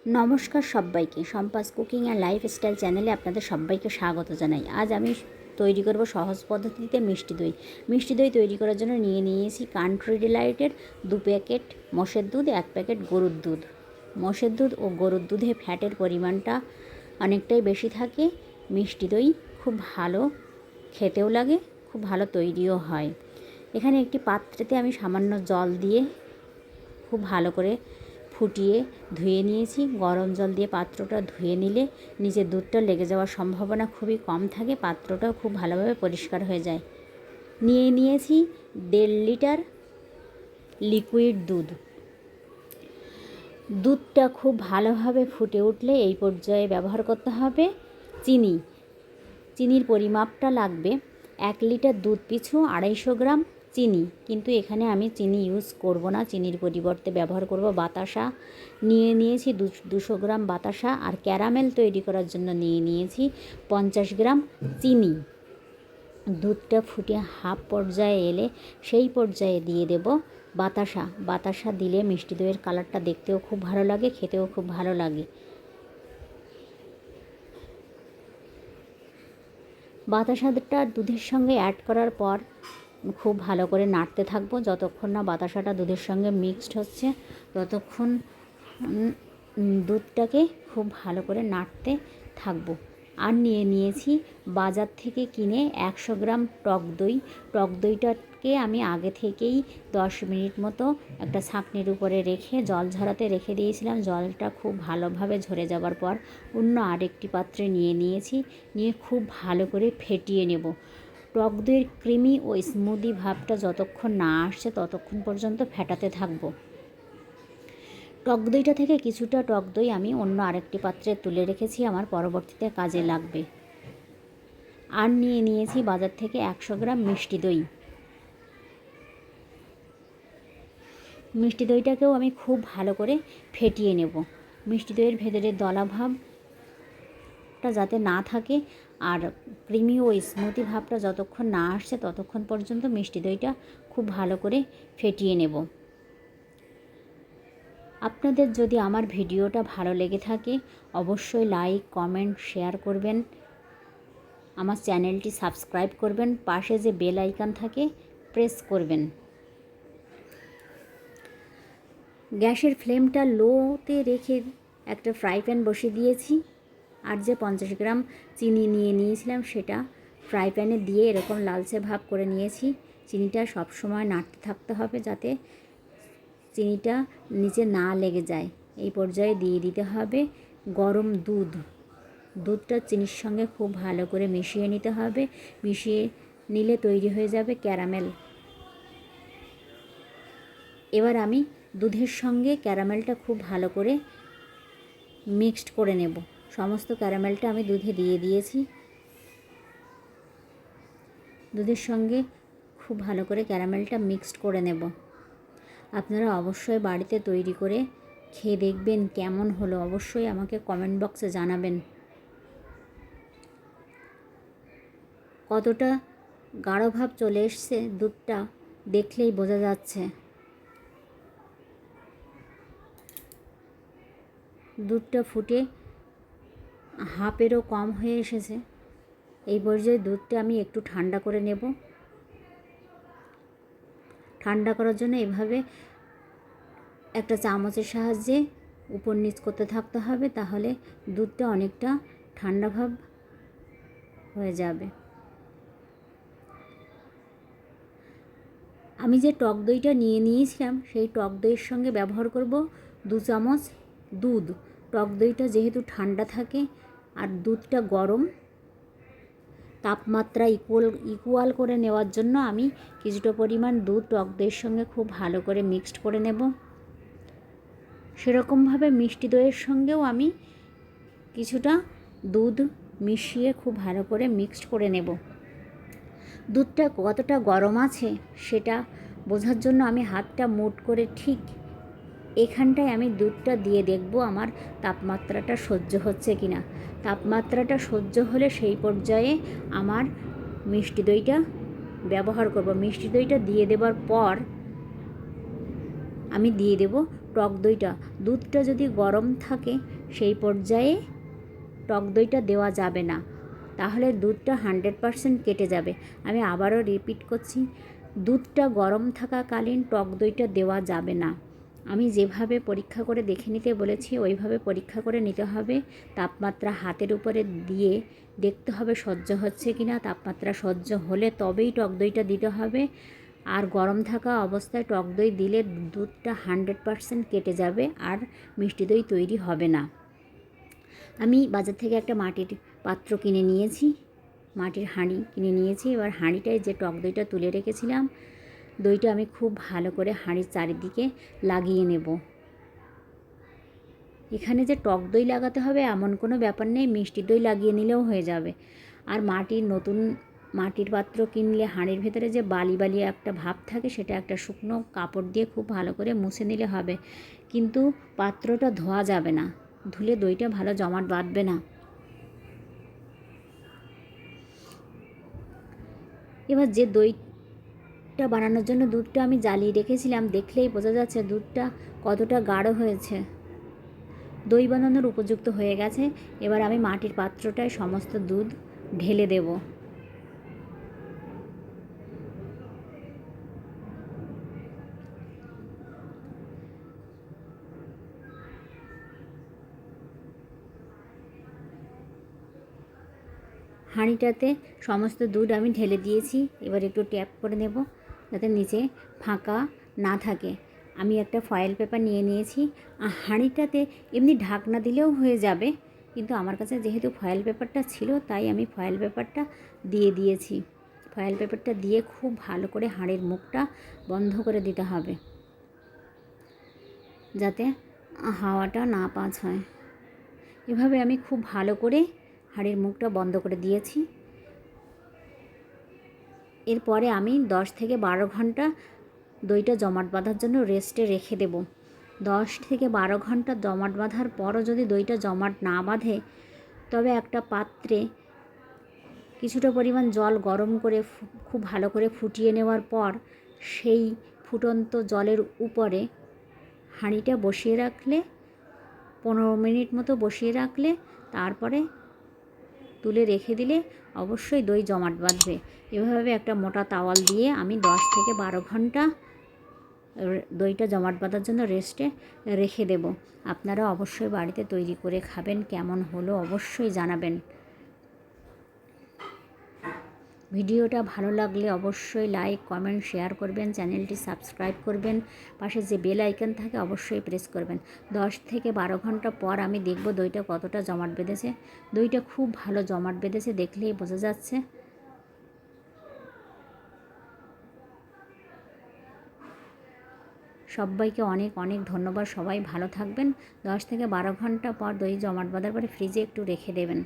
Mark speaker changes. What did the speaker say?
Speaker 1: নমস্কার সবাইকে, সম্পাস cooking and lifestyle চ্যানেলে আপনাদের সবাইকে স্বাগত জানাই। আজ আমি তৈরি করব সহজ পদ্ধতিতে মিষ্টি দই। মিষ্টি দই তৈরি করার জন্য নিয়েছি কান্ট্রি ডিলাইটের 2 প্যাকেট মোষের দুধ, 1 প্যাকেট গরুর দুধ। মোষের দুধ ও গরুর দুধে ফ্যাটের পরিমাণটা অনেকটাই বেশি থাকে। মিষ্টি দই খুব ভালো খেতেও লাগে, খুব ভালো তৈরিও হয়। এখানে একটি পাত্রেতে আমি সামান্য জল দিয়ে খুব ভালো করে ফুটিয়ে ধুয়ে নিয়েছি। গরম জল দিয়ে পাত্রটা ধুয়ে নিলে নিচে দুধটা লেগে যাওয়ার সম্ভাবনা খুবই কম থাকে, পাত্রটাও খুব ভালোভাবে পরিষ্কার হয়ে যায়। নিয়েছি 1.5 লিটার লিকুইড দুধ। দুধটা খুব ভালোভাবে ফুটে উঠলে এই পর্যায়ে ব্যবহার করতে হবে চিনি। চিনির পরিমাপটা লাগবে 1 লিটার দুধ পিছু 250 গ্রাম চিনি, কিন্তু এখানে আমি চিনি ইউজ করব না, চিনির পরিবর্তে ব্যবহার করব বাতাসা। নিয়েছি 200 গ্রাম বাতাসা। আর ক্যারামেল তৈরি করার জন্য নিয়েছি 50 গ্রাম চিনি। দুধটা ফুটে হাফ পর্যায়ে এলে সেই পর্যায়ে দিয়ে দেব বাতাসা। বাতাসা দিলে মিষ্টি দইয়ের কালারটা দেখতেও খুব ভালো লাগে, খেতেও খুব ভালো লাগে। বাতাসাটা দুধের সঙ্গে অ্যাড করার পর খুব ভালো করে নাড়তে থাকবো। যতক্ষণ না বাতাসাটা দুধের সঙ্গে মিক্সড হচ্ছে ততক্ষণ দুধটাকে খুব ভালো করে নাড়তে থাকবো। আর নিয়েছি বাজার থেকে কিনে 100 গ্রাম টক দই। টক দইটাকে আমি আগে থেকেই 10 মিনিট মতো একটা ছাঁকনির উপরে রেখে জল ঝরাতে রেখে দিয়েছিলাম। জলটা খুব ভালোভাবে ঝরে যাবার পর অন্য আরেকটি পাত্রে নিয়েছি। খুব ভালো করে ফেটিয়ে নেব। টক দইয়ের ক্রিমি ও স্মুদি ভাবটা যতক্ষণ না আসছে ততক্ষণ পর্যন্ত ফেটাতে থাকবো। টক দইটা থেকে কিছুটা টক দই আমি অন্য আরেকটি পাত্রে তুলে রেখেছি, আমার পরবর্তীতে কাজে লাগবে। আর নিয়েছি বাজার থেকে 100 গ্রাম মিষ্টি দই। মিষ্টি দইটাকেও আমি খুব ভালো করে ফেটিয়ে নেব। মিষ্টি দইয়ের ভেতরে দলা ভাবটা যাতে না থাকে আর ক্রিমি ও স্মুদি ভাবটা যতক্ষণ না আসছে ততক্ষণ পর্যন্ত মিষ্টি দইটা খুব ভালো করে ফেটিয়ে নেব। আপনাদের যদি আমার ভিডিওটা ভালো লেগে থাকে অবশ্যই লাইক, কমেন্ট, শেয়ার করবেন। আমার চ্যানেলটি সাবস্ক্রাইব করবেন। পাশে যে বেল আইকন থাকে প্রেস করবেন। গ্যাসের ফ্লেমটা লোতে রেখে একটা ফ্রাই প্যান বসিয়ে দিয়েছি। আর যে 50 গ্রাম চিনি নিয়েছিলাম সেটা ফ্রাই প্যানে দিয়ে এরকম লালচে ভাব করে নিয়েছি। চিনিটা সবসময় নাড়তে থাকতে হবে যাতে চিনিটা নিচে না লেগে যায়। এই পর্যায়ে দিয়ে দিতে হবে গরম দুধ। দুধটা চিনির সঙ্গে খুব ভালো করে মিশিয়ে নিতে হবে। মিশিয়ে নিলে তৈরি হয়ে যাবে ক্যারামেল। এবার আমি দুধের সঙ্গে ক্যারামেলটা খুব ভালো করে মিক্সড করে নেব। সমস্ত ক্যারামেলটা আমি দুধে দিয়ে দিয়েছি। দুধের সঙ্গে খুব ভালো করে ক্যারামেলটা মিক্সড করে নেব। আপনারা অবশ্যই বাড়িতে তৈরি করে খেয়ে দেখবেন কেমন হলো, অবশ্যই আমাকে কমেন্ট বক্সে জানাবেন। কতটা গাঢ় ভাব চলে এসছে দুধটা দেখলেই বোঝা যাচ্ছে। দুধটা ফুটে হাফেরও কম হয়ে এসেছে। এই পর্যায়ে দুধটা আমি একটু ঠান্ডা করে নেব। ঠান্ডা করার জন্য এভাবে একটা চামচের সাহায্যে উপর নিচ করতে থাকতে হবে, তাহলে দুধটা অনেকটা ঠান্ডা ভাব হয়ে যাবে। আমি যে টক দইটা নিয়েছিলাম সেই টক দইয়ের সঙ্গে ব্যবহার করব 2 চামচ দুধ। টক দইটা যেহেতু ঠান্ডা থাকে আর দুধটা গরম, তাপমাত্রা ইকুয়াল করে নেওয়ার জন্য আমি কিছুটা পরিমাণ দুধ টক দইয়ের সঙ্গে খুব ভালো করে মিক্সড করে নেব। সেরকমভাবে মিষ্টি দইয়ের সঙ্গেও আমি কিছুটা দুধ মিশিয়ে খুব ভালো করে মিক্সড করে নেব। দুধটা কতটা গরম আছে সেটা বোঝার জন্য আমি হাতটা মুট করে ঠিক এখানটায় আমি দুধটা দিয়ে দেখব আমার তাপমাত্রাটা সহ্য হচ্ছে কি না। তাপমাত্রাটা সহ্য হলে সেই পর্যায়ে আমার মিষ্টি দইটা ব্যবহার করব। মিষ্টি দইটা দিয়ে দেবার পর আমি দিয়ে দেব টক দইটা, দুধটা যদি গরম থাকে সেই পর্যায়ে টক দইটা দেওয়া যাবে না, তাহলে দুধটা 100% কেটে যাবে। আমি আবারও রিপিট করছি, দুধটা গরম থাকাকালীন টক দইটা দেওয়া যাবে না। আমি যেভাবে পরীক্ষা করে দেখে নিতে বলেছি ওইভাবে পরীক্ষা করে নিতে হবে। তাপমাত্রা হাতের উপরে দিয়ে দেখতে হবে সহ্য হচ্ছে কি না। তাপমাত্রা সহ্য হলে তবেই টক দইটা দিতে হবে। আর গরম থাকা অবস্থায় টক দই দিলে দুধটা 100% কেটে যাবে আর মিষ্টি দই তৈরি হবে না। আমি বাজার থেকে একটা মাটির পাত্র কিনে নিয়েছি, মাটির হাঁড়ি কিনে নিয়েছি। এবার হাঁড়িটায় যে টক দইটা তুলে রেখেছিলাম, দইটা আমি খুব ভালো করে হাঁড়ির চারিদিকে লাগিয়ে নেব। এখানে যে টক দই লাগাতে হবে এমন কোনো ব্যাপার নেই, মিষ্টি দই লাগিয়ে নিলেও হয়ে যাবে। আর নতুন মাটির পাত্র কিনলে হাঁড়ির ভেতরে যে বালি বালি একটা ভাব থাকে সেটা একটা শুকনো কাপড় দিয়ে খুব ভালো করে মুছে নিলে হবে, কিন্তু পাত্রটা ধোয়া যাবে না, ধুলে দইটা ভালো জমাট বাঁধবে না। এবার যে দইটা বানানোর জন্য দুধটা আমি জ্বালিয়ে রেখেছিলাম, দেখলেই বোঝা যাচ্ছে দুধটা কতটা গাঢ় হয়েছে, দই বানানোর উপযুক্ত হয়ে গেছে। এবার আমি মাটির পাত্রটায় সমস্ত দুধ ঢেলে দেব। হাঁড়িটাতে সমস্ত দুধ আমি ঢেলে দিয়েছি। এবার একটু ট্যাপ করে নেব যাতে নিচে ফাঁকা না থাকে। আমি একটা ফয়েল পেপার নিয়ে নিয়েছি। হাঁড়িটাতে এমনি ঢাকনা দিলেও হয়ে যাবে, কিন্তু আমার কাছে যেহেতু ফয়েল পেপারটা ছিল তাই আমি ফয়েল পেপারটা দিয়ে দিয়েছি। ফয়েল পেপারটা দিয়ে খুব ভালো করে হাঁড়ির মুখটা বন্ধ করে দিতে হবে যাতে হাওয়াটা না পাস হয়। এভাবে আমি খুব ভালো করে হাঁড়ির মুখটা বন্ধ করে দিয়েছি। এরপরে আমি 10 থেকে 12 ঘন্টা দইটা জমাট বাঁধার জন্য রেস্টে রেখে দেব। 10 থেকে 12 ঘন্টা জমাট বাঁধার পরও যদি দইটা জমাট না বাঁধে, তবে একটা পাত্রে কিছুটা পরিমাণ জল গরম করে খুব ভালো করে ফুটিয়ে নেওয়ার পর সেই ফুটন্ত জলের উপরে হাঁড়িটা বসিয়ে রাখলে 15 মিনিট মতো বসিয়ে রাখলে তারপরে তুলে রেখে দিলে অবশ্যই দই জমাট বাঁধবে। এভাবে একটা মোটা তাওয়াল দিয়ে আমি 10 থেকে 12 ঘন্টা দইটা জমাট বাঁধার জন্য রেস্টে রেখে দেব। আপনারা অবশ্যই বাড়িতে তৈরি করে খাবেন, কেমন হলো অবশ্যই জানাবেন। ভিডিওটা ভালো লাগলে অবশ্যই লাইক, কমেন্ট, শেয়ার করবেন, চ্যানেলটি সাবস্ক্রাইব করবেন, পাশে যে বেল আইকন থাকে অবশ্যই প্রেস করবেন। 10 থেকে 12 ঘন্টা পর আমি দেখব দইটা কতটা জমাট বেঁধেছে। দইটা খুব ভালো জমাট বেঁধেছে, দেখলেই বোঝা যাচ্ছে। সবাইকে অনেক অনেক ধন্যবাদ, সবাই ভালো থাকবেন। 10 থেকে 12 ঘন্টা পর দই জমাট বাঁধার পরে ফ্রিজে একটু রেখে দেবেন।